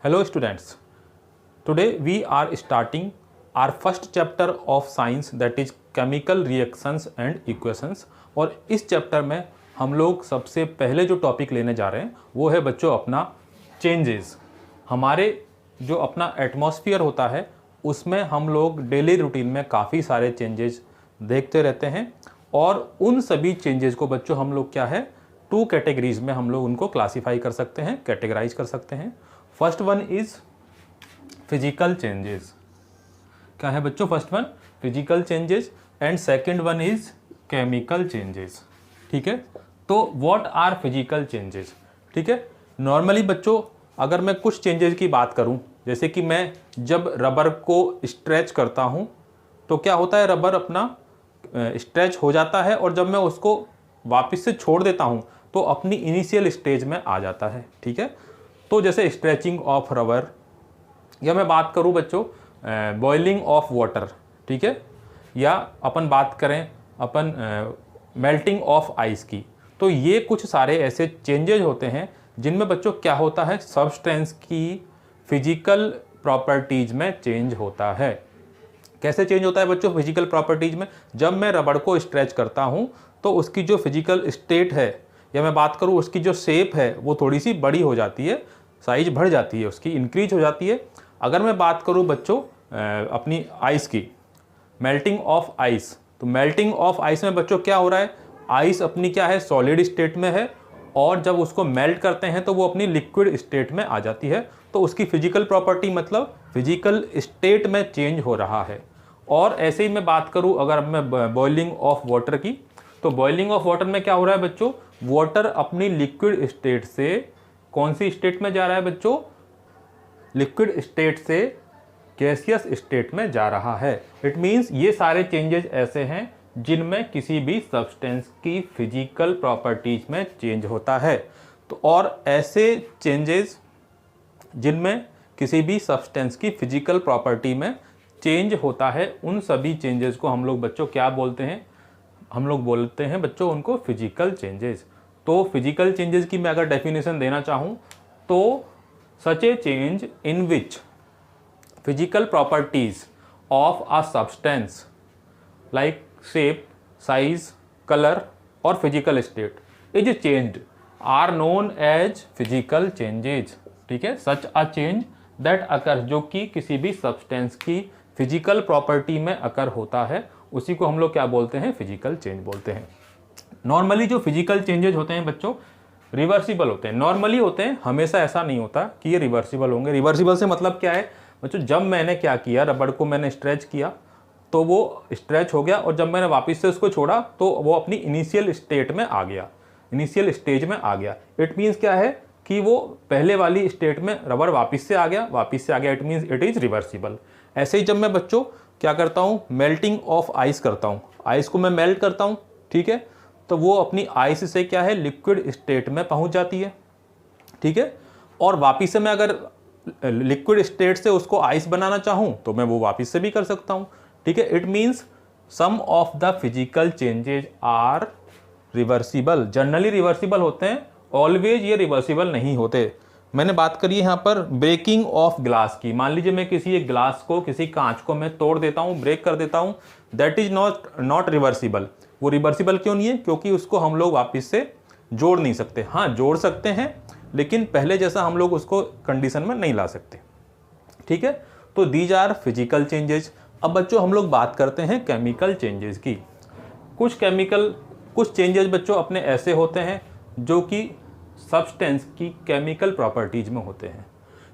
Hello students, today we are starting our first chapter of science, that is chemical reactions and equations। और इस chapter में हम लोग सबसे पहले जो टॉपिक लेने जा रहे हैं वो है बच्चों अपना चेंजेस। हमारे जो अपना एटमॉस्फेयर होता है उसमें हम लोग डेली रूटीन में काफ़ी सारे चेंजेस देखते रहते हैं और उन सभी चेंजेस को बच्चों हम लोग क्या है टू कैटेगरीज में हम लोग उनको क्लासीफाई कर सकते हैं, कैटेगराइज कर सकते हैं। First one is physical changes. क्या है बच्चों? First one physical changes and second one is chemical changes. ठीक है, तो व्हाट आर फिजिकल चेंजेस? ठीक है, नॉर्मली बच्चों अगर मैं कुछ चेंजेस की बात करूं, जैसे कि मैं जब रबर को स्ट्रेच करता हूं तो क्या होता है, रबर अपना स्ट्रेच हो जाता है और जब मैं उसको वापस से छोड़ देता हूं तो अपनी इनिशियल स्टेज में आ जाता है। ठीक है, तो जैसे स्ट्रेचिंग ऑफ रबर, या मैं बात करूं बच्चों बॉइलिंग ऑफ वाटर, ठीक है, या अपन बात करें अपन मेल्टिंग ऑफ आइस की, तो ये कुछ सारे ऐसे चेंजेज होते हैं जिनमें बच्चों क्या होता है, सब्सटेंस की फिजिकल प्रॉपर्टीज में चेंज होता है। कैसे चेंज होता है बच्चों फिजिकल प्रॉपर्टीज में? जब मैं रबड़ को स्ट्रेच करता हूं तो उसकी जो फिजिकल स्टेट है, या मैं बात करूं उसकी जो शेप है वो थोड़ी सी बड़ी हो जाती है, साइज बढ़ जाती है, उसकी इंक्रीज हो जाती है। अगर मैं बात करूं बच्चों अपनी आइस की, मेल्टिंग ऑफ आइस, तो मेल्टिंग ऑफ आइस में बच्चों क्या हो रहा है, आइस अपनी क्या है सॉलिड स्टेट में है और जब उसको मेल्ट करते हैं तो वो अपनी लिक्विड स्टेट में आ जाती है, तो उसकी फिजिकल प्रॉपर्टी मतलब फिजिकल स्टेट में चेंज हो रहा है। और ऐसे ही मैं बात करूं अगर मैं बॉइलिंग ऑफ वाटर की, तो बॉइलिंग ऑफ वाटर में क्या हो रहा है बच्चों, वाटर अपनी लिक्विड स्टेट से कौन सी स्टेट में जा रहा है बच्चों, लिक्विड स्टेट से गैसियस स्टेट में जा रहा है। इट मींस ये सारे चेंजेस ऐसे हैं जिनमें किसी भी सब्सटेंस की फिजिकल प्रॉपर्टीज में चेंज होता है। तो और ऐसे चेंजेस जिनमें किसी भी सब्सटेंस की फिजिकल प्रॉपर्टी में चेंज होता है, उन सभी चेंजेस को हम लोग बच्चों क्या बोलते हैं, हम लोग बोलते हैं बच्चों उनको फिजिकल चेंजेस। तो फिजिकल चेंजेस की मैं अगर डेफिनेशन देना चाहूं तो such a change in which physical properties of a substance like shape, size, colour और physical state is changed are known as physical changes. ठीक है, सच अ चेंज दैट अकर, जो कि किसी भी सब्सटेंस की फिजिकल प्रॉपर्टी में अकर होता है, उसी को हम लोग क्या बोलते हैं, फिजिकल चेंज बोलते हैं। नॉर्मली जो फिजिकल चेंजेज होते हैं बच्चों रिवर्सिबल होते हैं, नॉर्मली होते हैं, हमेशा ऐसा नहीं होता कि ये रिवर्सिबल होंगे। रिवर्सिबल से मतलब क्या है बच्चों, जब मैंने क्या किया, रबड़ को मैंने स्ट्रेच किया तो वो स्ट्रेच हो गया और जब मैंने वापस से उसको छोड़ा तो वो अपनी इनिशियल स्टेट में आ गया, इनिशियल स्टेज में आ गया। इट मीन्स क्या है कि वो पहले वाली स्टेट में रबड़ वापस से आ गया, it means it is reversible. ऐसे ही जब मैं बच्चों क्या करता हूँ, मेल्टिंग ऑफ आइस करता हूँ, आइस को मैं मेल्ट करता हूँ, ठीक है, तो वो अपनी आइस से क्या है लिक्विड स्टेट में पहुँच जाती है। ठीक है, और वापस से मैं अगर लिक्विड स्टेट से उसको आइस बनाना चाहूँ तो मैं वो वापस से भी कर सकता हूँ। ठीक है, it means some of the physical changes are reversible, generally reversible होते हैं, ऑलवेज ये रिवर्सिबल नहीं होते। मैंने बात करी है यहाँ पर ब्रेकिंग ऑफ ग्लास की। मान लीजिए मैं किसी एक ग्लास को, किसी कांच को मैं तोड़ देता हूँ, ब्रेक कर देता हूँ, दैट इज नॉट रिवर्सिबल। वो रिवर्सिबल क्यों नहीं है? क्योंकि उसको हम लोग वापस से जोड़ नहीं सकते। हाँ, जोड़ सकते हैं लेकिन पहले जैसा हम लोग उसको कंडीशन में नहीं ला सकते। ठीक है, तो दीज आर फिजिकल चेंजेस। अब बच्चों हम लोग बात करते हैं केमिकल चेंजेस की। कुछ चेंजेस बच्चों अपने ऐसे होते हैं जो कि सब्सटेंस की केमिकल प्रॉपर्टीज में होते हैं।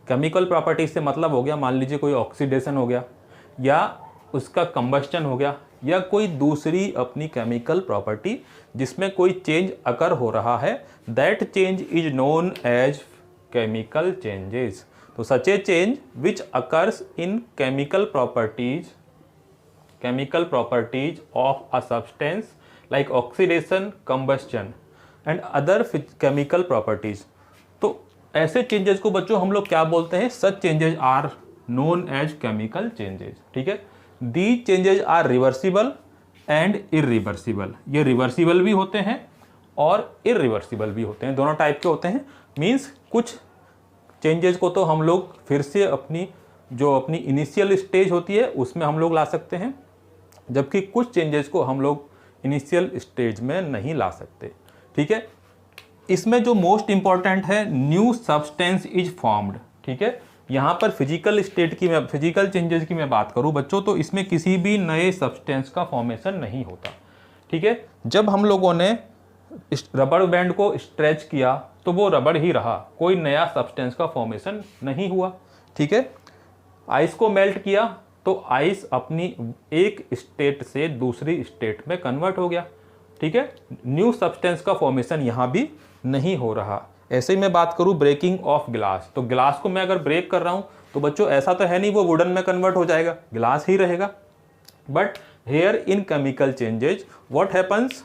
केमिकल प्रॉपर्टीज से मतलब हो गया, मान लीजिए कोई ऑक्सीडेशन हो गया या उसका कंबस्टन हो गया या कोई दूसरी अपनी केमिकल प्रॉपर्टी जिसमें कोई चेंज अकर हो रहा है, that change is known as chemical changes. तो such a change which occurs in chemical properties of a substance like oxidation, combustion and other chemical properties. तो ऐसे चेंजेस को बच्चों हम लोग क्या बोलते हैं, such changes are known as chemical changes. ठीक है, the changes are reversible and irreversible. ये रिवर्सिबल भी होते हैं और इरिवर्सिबल भी होते हैं, दोनों टाइप के होते हैं। मीन्स कुछ चेंजेस को तो हम लोग फिर से अपनी इनिशियल स्टेज होती है उसमें हम लोग ला सकते हैं, जबकि कुछ चेंजेस को हम लोग इनिशियल स्टेज में नहीं ला सकते। ठीक है, इसमें जो मोस्ट इंपॉर्टेंट है, न्यू सब्सटेंस इज फॉर्म्ड। ठीक है, यहाँ पर फिजिकल चेंजेस की मैं बात करूँ बच्चों, तो इसमें किसी भी नए सब्सटेंस का फॉर्मेशन नहीं होता। ठीक है, जब हम लोगों ने रबर बैंड को स्ट्रेच किया तो वो रबर ही रहा, कोई नया सब्सटेंस का फॉर्मेशन नहीं हुआ। ठीक है, आइस को मेल्ट किया तो आइस अपनी एक स्टेट से दूसरी स्टेट में कन्वर्ट हो गया। ठीक है, न्यू सब्सटेंस का फॉर्मेशन यहाँ भी नहीं हो रहा। ऐसे ही मैं बात करूँ ब्रेकिंग ऑफ ग्लास, तो ग्लास को मैं अगर ब्रेक कर रहा हूँ तो बच्चों ऐसा तो है नहीं वो वुडन में कन्वर्ट हो जाएगा, ग्लास ही रहेगा। But here in chemical changes what happens,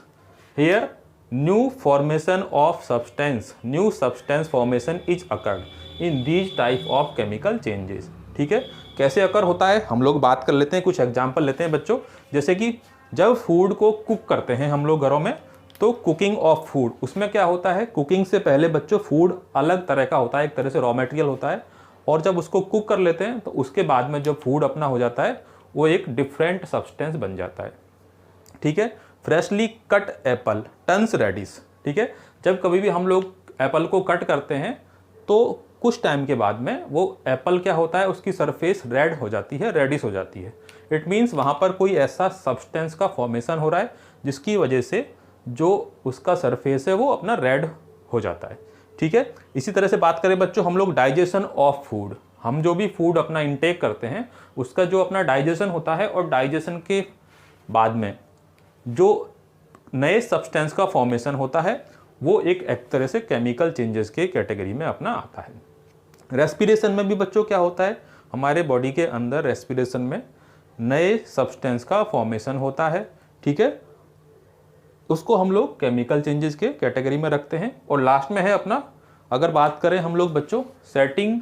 here new formation of substance, new substance formation is occurred in these type of chemical changes. ठीक है, कैसे अकर होता है हम लोग बात कर लेते हैं, कुछ एग्जाम्पल लेते हैं बच्चों। जैसे कि जब फूड को कुक करते हैं हम लोग घरों में, तो कुकिंग ऑफ फूड, उसमें क्या होता है, कुकिंग से पहले बच्चों फूड अलग तरह का होता है, एक तरह से रॉ मटेरियल होता है, और जब उसको कुक कर लेते हैं तो उसके बाद में जब फूड अपना हो जाता है वो एक डिफरेंट सब्सटेंस बन जाता है। ठीक है, freshly cut apple turns reddish. ठीक है, जब कभी भी हम लोग एप्पल को कट करते हैं तो कुछ टाइम के बाद में वो एप्पल क्या होता है, उसकी सरफेस रेड हो जाती है, रेडिश हो जाती है। इट मीन्स वहाँ पर कोई ऐसा सब्सटेंस का फॉर्मेशन हो रहा है जिसकी वजह से जो उसका सरफेस है वो अपना रेड हो जाता है। ठीक है, इसी तरह से बात करें बच्चों हम लोग डाइजेशन ऑफ फूड, हम जो भी फूड अपना इंटेक करते हैं उसका जो अपना डाइजेशन होता है, और डाइजेशन के बाद में जो नए सब्सटेंस का फॉर्मेशन होता है वो एक तरह से केमिकल चेंजेस के कैटेगरी में अपना आता है। रेस्पिरेशन में भी बच्चों क्या होता है, हमारे बॉडी के अंदर रेस्पिरेशन में नए सब्सटेंस का फॉर्मेशन होता है। ठीक है, उसको हम लोग केमिकल चेंजेस के कैटेगरी में रखते हैं। और लास्ट में है अपना, अगर बात करें हम लोग बच्चों setting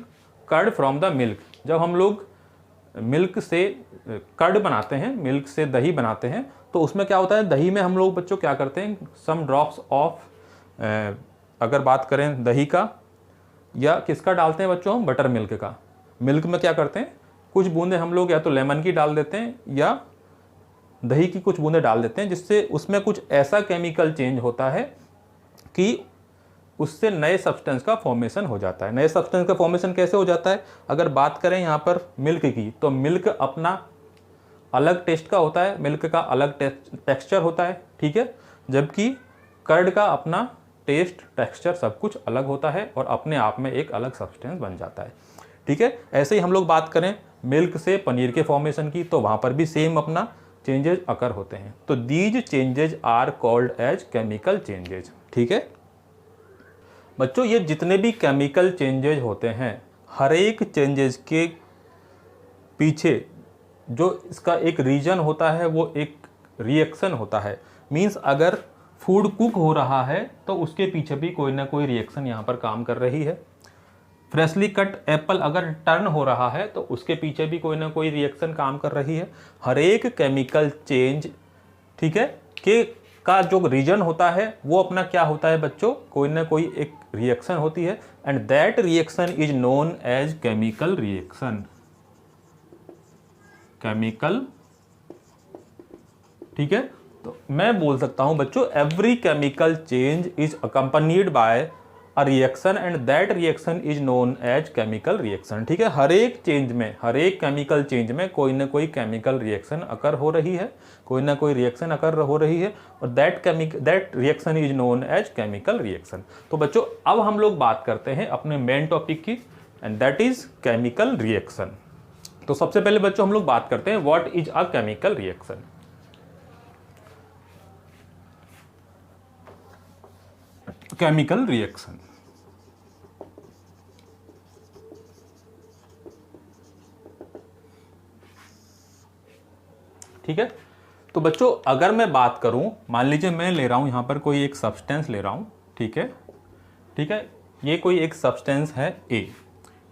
curd from the milk, जब हम लोग मिल्क से कर्ड बनाते हैं, मिल्क से दही बनाते हैं, तो उसमें क्या होता है, दही में हम लोग बच्चों क्या करते हैं, सम ड्रॉप्स ऑफ, अगर बात करें दही का या किसका डालते हैं बच्चों, हम बटर मिल्क का। मिल्क में क्या करते हैं, कुछ बूंदे हम लोग या तो लेमन की डाल देते हैं या दही की कुछ बूंदे डाल देते हैं, जिससे उसमें कुछ ऐसा केमिकल चेंज होता है कि उससे नए सब्सटेंस का फॉर्मेशन हो जाता है। नए सब्सटेंस का फॉर्मेशन कैसे हो जाता है, अगर बात करें यहाँ पर मिल्क की, तो मिल्क अपना अलग टेस्ट का होता है, मिल्क का अलग टेक्सचर होता है। ठीक है, जबकि कर्ड का अपना टेस्ट टेक्सचर सब कुछ अलग होता है और अपने आप में एक अलग सब्सटेंस बन जाता है। ठीक है, ऐसे ही हम लोग बात करें मिल्क से पनीर के फॉर्मेशन की, तो वहाँ पर भी सेम अपना चेंजेस अकर होते हैं। तो these changes are called as chemical changes. ठीक है बच्चों, ये जितने भी केमिकल चेंजेज होते हैं, हर एक चेंजेस के पीछे जो इसका एक रीजन होता है वो एक रिएक्शन होता है। मींस अगर फूड कुक हो रहा है तो उसके पीछे भी कोई ना कोई रिएक्शन यहाँ पर काम कर रही है। फ्रेशली कट एप्पल अगर टर्न हो रहा है तो उसके पीछे भी कोई ना कोई रिएक्शन काम कर रही है। हर एक केमिकल चेंज, ठीक है, का जो रीजन होता है वो अपना क्या होता है बच्चों, कोई ना कोई एक रिएक्शन होती है, and that reaction is known as chemical reaction. Chemical, ठीक है, तो मैं बोल सकता हूं बच्चों every chemical change is accompanied by a reaction and that reaction is known as chemical reaction. ठीक है, हर एक चेंज में, हर एक केमिकल चेंज में कोई ना कोई केमिकल रिएक्शन अकर हो रही है, कोई ना कोई रिएक्शन अकर हो रही है, और that reaction is known as chemical reaction. तो बच्चों अब हम लोग बात करते हैं अपने मेन टॉपिक की, and that is chemical reaction. तो सबसे पहले बच्चों हम लोग बात करते हैं what is a chemical reaction. Chemical reaction, ठीक है। तो बच्चों अगर मैं बात करूं, मान लीजिए मैं ले रहा हूं यहां पर कोई एक सब्सटेंस ले रहा हूं, ठीक है, ठीक है, ये कोई एक सब्सटेंस है ए,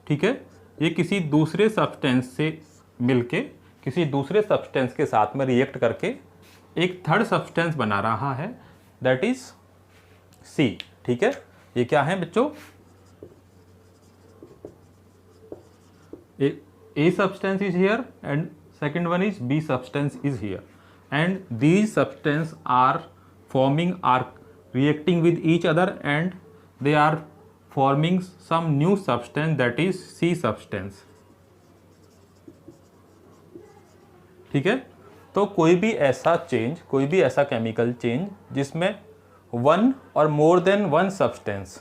ठीक है, ये किसी दूसरे सब्सटेंस से मिलके किसी दूसरे सब्सटेंस के साथ में रिएक्ट करके एक थर्ड सब्सटेंस बना रहा है, दैट इज सी। ठीक है, ये क्या है बच्चों, A substance is here and second one is B substance is here, and these substance are reacting with each other and they are forming some new substance that is C substance. ठीक है, तो कोई भी ऐसा change, कोई भी ऐसा chemical change जिसमें वन और more than one substance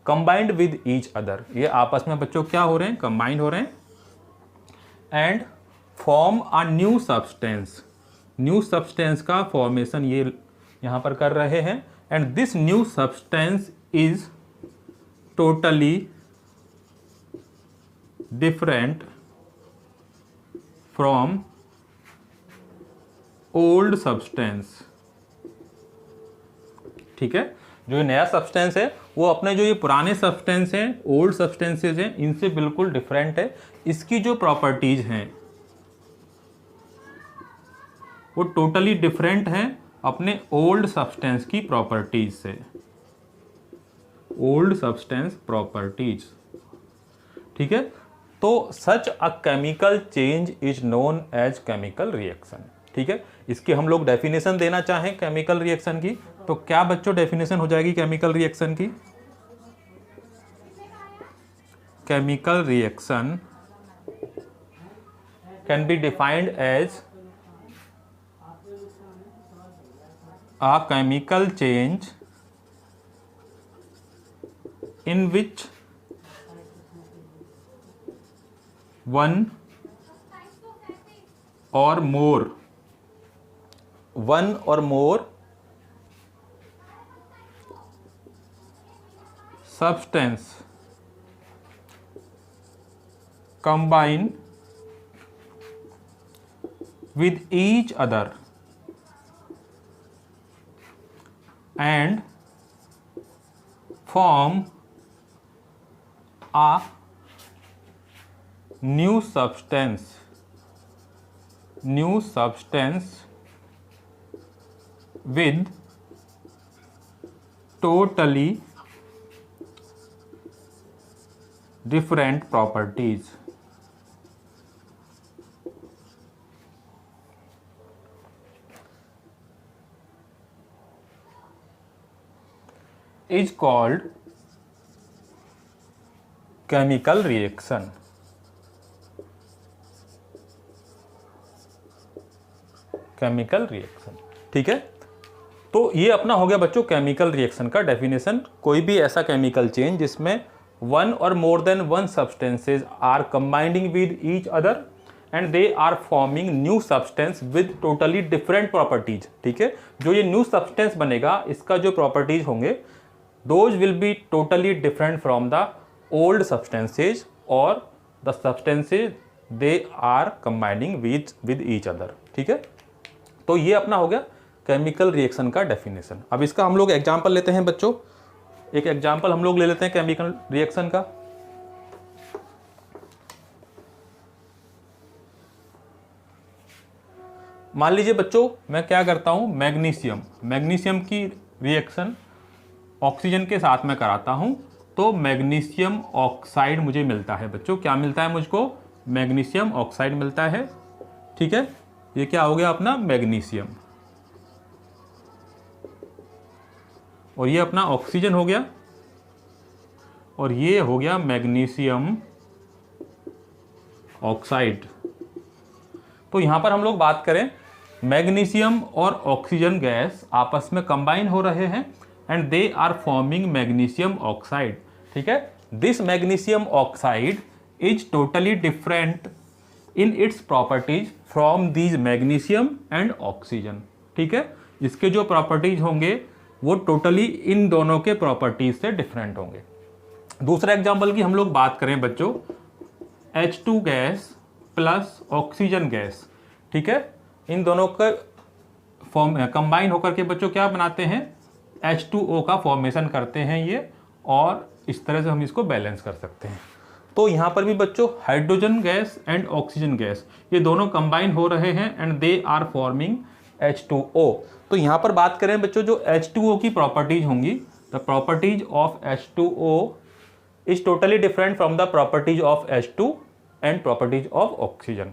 combined with each other, ये आपस में बच्चों क्या हो रहे हैं, कंबाइंड हो रहे हैं and form a new substance, new substance का फॉर्मेशन ये यहाँ पर कर रहे हैं, and this new substance is totally different from old substance. ठीक है, जो ये नया सब्सटेंस है वो अपने जो ये पुराने सब्सटेंस हैं, ओल्ड सब्सटेंसेस हैं, इनसे बिल्कुल डिफरेंट है। इसकी जो प्रॉपर्टीज हैं वो टोटली डिफरेंट हैं अपने ओल्ड सब्सटेंस की प्रॉपर्टीज से, ओल्ड सब्सटेंस प्रॉपर्टीज। ठीक है, तो such a chemical change is known as chemical reaction. ठीक है, इसकी हम लोग डेफिनेशन देना चाहें केमिकल रिएक्शन की, तो क्या बच्चों डेफिनेशन हो जाएगी केमिकल रिएक्शन की? Chemical reaction can be defined as a chemical change in which one or more substance combine with each other and form a new substance with totally different properties. Is called chemical reaction. Chemical reaction. ठीक है, तो ये अपना हो गया बच्चों chemical reaction का definition. कोई भी ऐसा केमिकल चेंज जिसमें वन और more than one substances are combining with each other and they are forming new substance with totally different properties. ठीक है, जो ये न्यू सब्सटेंस बनेगा इसका जो प्रॉपर्टीज होंगे those will be totally different from the old substances or the substances they are combining with each other. ठीक है, तो ये अपना हो गया केमिकल रिएक्शन का डेफिनेशन। अब इसका हम लोग एग्जांपल लेते हैं बच्चों, एक एग्जांपल हम लोग ले लेते हैं केमिकल रिएक्शन का। मान लीजिए बच्चों मैं क्या करता हूं, मैग्नीशियम की रिएक्शन ऑक्सीजन के साथ में कराता हूं, तो मैग्नीशियम ऑक्साइड मुझे मिलता है बच्चों। क्या मिलता है मुझको? मैग्नीशियम ऑक्साइड मिलता है। ठीक है, ये क्या हो गया अपना मैग्नीशियम, और ये अपना ऑक्सीजन हो गया, और ये हो गया मैग्नीशियम ऑक्साइड। तो यहां पर हम लोग बात करें, मैग्नीशियम और ऑक्सीजन गैस आपस में कंबाइन हो रहे हैं and they are forming magnesium oxide. ठीक है, this magnesium oxide is totally different in its properties from these magnesium and oxygen. ठीक है, इसके जो प्रॉपर्टीज होंगे वो टोटली इन दोनों के प्रॉपर्टीज से डिफरेंट होंगे। दूसरा एग्जाम्पल की हम लोग बात करें बच्चों, H2 gas plus oxygen gas. ठीक है, इन दोनों का फॉर्म कंबाइन होकर के बच्चों क्या बनाते हैं, H2O का फॉर्मेशन करते हैं ये, और इस तरह से हम इसको बैलेंस कर सकते हैं। तो यहाँ पर भी बच्चों hydrogen gas and oxygen gas ये दोनों कंबाइन हो रहे हैं and they are forming H2O। तो यहाँ पर बात करें बच्चों जो H2O की प्रॉपर्टीज होंगी, the properties of H2O is totally different from the properties of H2 and properties of oxygen.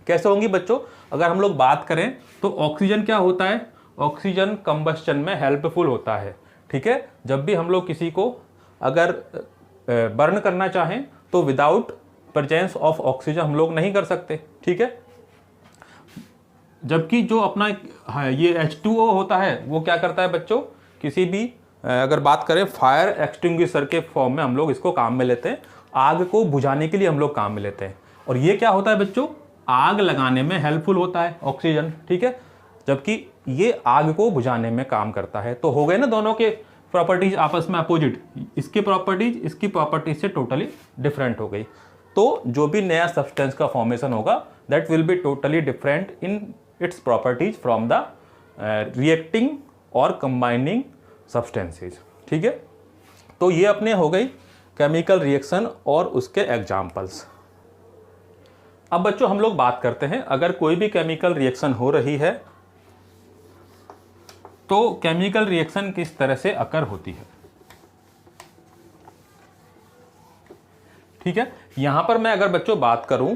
कैसे होंगी बच्चों? अगर हम लोग बात करें तो ऑक्सीजन क्या होता है? ऑक्सीजन कंबस्शन में हेल्पफुल होता है। ठीक है, जब भी हम लोग किसी को अगर बर्न करना चाहें तो विदाउट प्रेजेंस ऑफ ऑक्सीजन हम लोग नहीं कर सकते। ठीक है, जबकि जो अपना ये H2O होता है वो क्या करता है बच्चों? किसी भी अगर बात करें फायर एक्सटिंग्विशर के फॉर्म में हम लोग इसको काम में लेते हैं, आग को बुझाने के लिए हम लोग काम में लेते हैं। और ये क्या होता है बच्चों? आग लगाने में हेल्पफुल होता है ऑक्सीजन। ठीक है, जबकि ये आग को बुझाने में काम करता है। तो हो गए ना दोनों के प्रॉपर्टीज आपस में अपोजिट, इसकी प्रॉपर्टीज इसकी प्रॉपर्टीज से टोटली डिफरेंट हो गई। तो जो भी नया सब्सटेंस का फॉर्मेशन होगा that will be totally different in its properties from the reacting और कंबाइनिंग सब्सटेंसेज। ठीक है, तो ये अपने हो गई केमिकल रिएक्शन और उसके एग्जाम्पल्स। अब बच्चों हम लोग बात करते हैं, अगर कोई भी केमिकल रिएक्शन हो रही है तो केमिकल रिएक्शन किस तरह से अकर होती है। ठीक है, यहां पर मैं अगर बच्चों बात करूं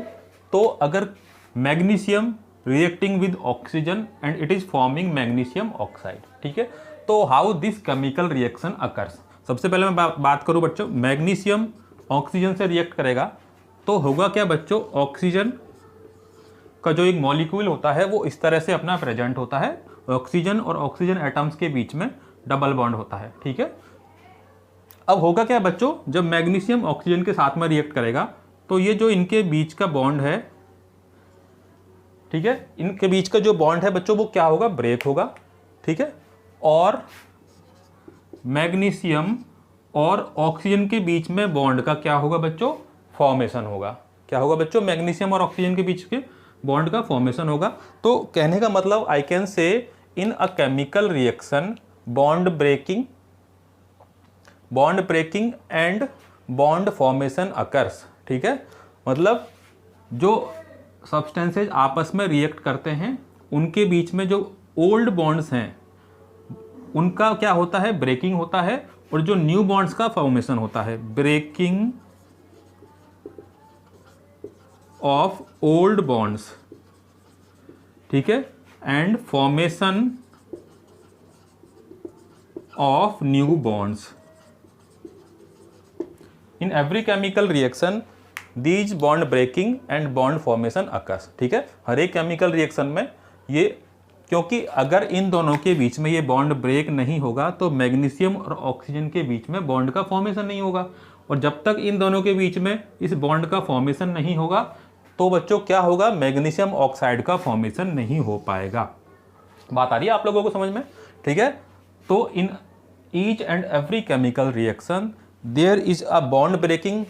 तो अगर magnesium reacting with oxygen and it is forming magnesium oxide. ठीक है, तो how this chemical reaction occurs. सबसे पहले मैं बात करूं बच्चों, मैग्नीशियम ऑक्सीजन से रिएक्ट करेगा तो होगा क्या बच्चों? ऑक्सीजन का जो एक मॉलिक्यूल होता है वो इस तरह से अपना प्रेजेंट होता है, ऑक्सीजन और ऑक्सीजन एटम्स के बीच में डबल बॉन्ड होता है। ठीक है, अब होगा क्या बच्चों? जब मैग्नीशियम ऑक्सीजन के साथ में रिएक्ट करेगा तो ये जो इनके बीच का बॉन्ड है, ठीक है, इनके बीच का जो बॉन्ड है बच्चों वो क्या होगा? ब्रेक होगा। ठीक है, और मैग्नीशियम और ऑक्सीजन के बीच में बॉन्ड का क्या होगा बच्चों? फॉर्मेशन होगा। क्या होगा बच्चों? मैग्नीशियम और ऑक्सीजन के बीच के बॉन्ड का फॉर्मेशन होगा। तो कहने का मतलब I can say in a chemical reaction bond breaking and bond formation occurs. ठीक है, मतलब जो सब्सटेंसेज आपस में रिएक्ट करते हैं उनके बीच में जो ओल्ड बॉन्ड्स हैं उनका क्या होता है? ब्रेकिंग होता है, और जो न्यू बॉन्ड्स का फॉर्मेशन होता है, ब्रेकिंग ऑफ ओल्ड बॉन्ड्स। ठीक है, and formation of new bonds. In every chemical reaction these bond breaking and bond formation occurs. ठीक है, हर एक केमिकल रिएक्शन में ये, क्योंकि अगर इन दोनों के बीच में ये बॉन्ड ब्रेक नहीं होगा तो मैग्नीशियम और ऑक्सीजन के बीच में बॉन्ड का फॉर्मेशन नहीं होगा, और जब तक इन दोनों के बीच में इस बॉन्ड का फॉर्मेशन नहीं होगा तो बच्चों क्या होगा? मैग्नीशियम ऑक्साइड का फॉर्मेशन नहीं हो पाएगा। बात आ रही है आप लोगों को समझ में? ठीक है, तो in each and every chemical reaction there is a bond breaking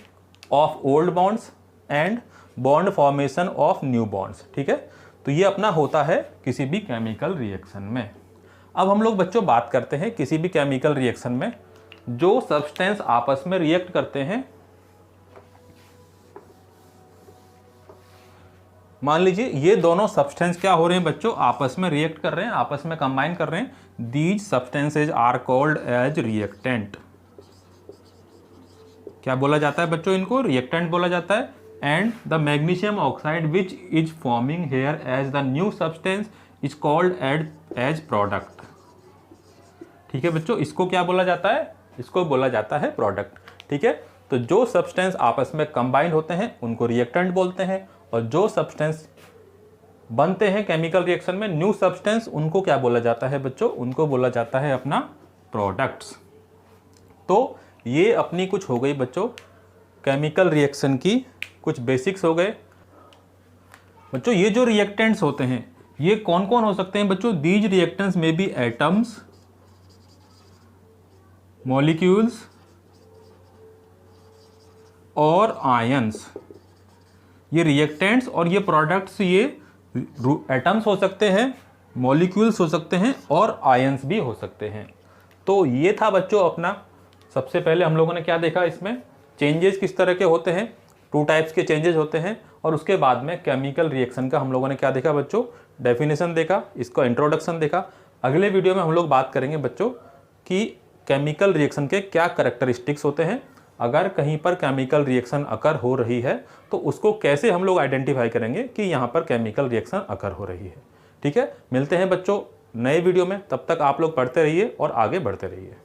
of old bonds and bond formation of new bonds. ठीक है, तो ये अपना होता है किसी भी केमिकल रिएक्शन में। अब हम लोग बच्चों बात करते हैं किसी भी केमिकल रिएक्शन में जो सब्सटेंस आपस में रिएक्ट करते हैं। मान लीजिए ये दोनों सब्सटेंस क्या हो रहे हैं बच्चों? आपस में रिएक्ट कर रहे हैं, आपस में कंबाइन कर रहे हैं। These substances are called as reactant. क्या बोला जाता है बच्चों? इनको रिएक्टेंट बोला जाता है। And the magnesium oxide which is forming here as the new substance is called as product. ठीक है बच्चों, इसको क्या बोला जाता है? इसको बोला जाता है प्रोडक्ट। ठीक है, तो जो सब्सटेंस आपस में कंबाइंड होते हैं उनको रिएक्टेंट बोलते हैं, और जो सब्सटेंस बनते हैं केमिकल रिएक्शन में न्यू सब्सटेंस, उनको क्या बोला जाता है बच्चों? उनको बोला जाता है अपना प्रोडक्ट्स। तो ये अपनी कुछ हो गई बच्चों केमिकल रिएक्शन की कुछ बेसिक्स हो गए। बच्चों ये जो रिएक्टेंट्स होते हैं ये कौन कौन हो सकते हैं बच्चों? दीज रिएक्टेंट्स में बी एटम्स, मॉलिक्यूल्स और आयंस। ये रिएक्टेंट्स और ये प्रोडक्ट्स ये एटम्स हो सकते हैं, मॉलिक्यूल्स हो सकते हैं और आयंस भी हो सकते हैं। तो ये था बच्चों अपना, सबसे पहले हम लोगों ने क्या देखा, इसमें चेंजेस किस तरह के होते हैं, 2 टाइप्स के चेंजेस होते हैं। और उसके बाद में केमिकल रिएक्शन का हम लोगों ने क्या देखा बच्चों? डेफिनेशन देखा, इसका इंट्रोडक्शन देखा। अगले वीडियो में हम लोग बात करेंगे बच्चों कि केमिकल रिएक्शन के क्या कैरेक्टरिस्टिक्स होते हैं अगर कहीं पर केमिकल रिएक्शन अकर हो रही है तो उसको कैसे हम लोग आइडेंटिफाई करेंगे कि यहाँ पर केमिकल रिएक्शन अकर हो रही है। ठीक है, मिलते हैं बच्चों नए वीडियो में, तब तक आप लोग पढ़ते रहिए और आगे बढ़ते रहिए।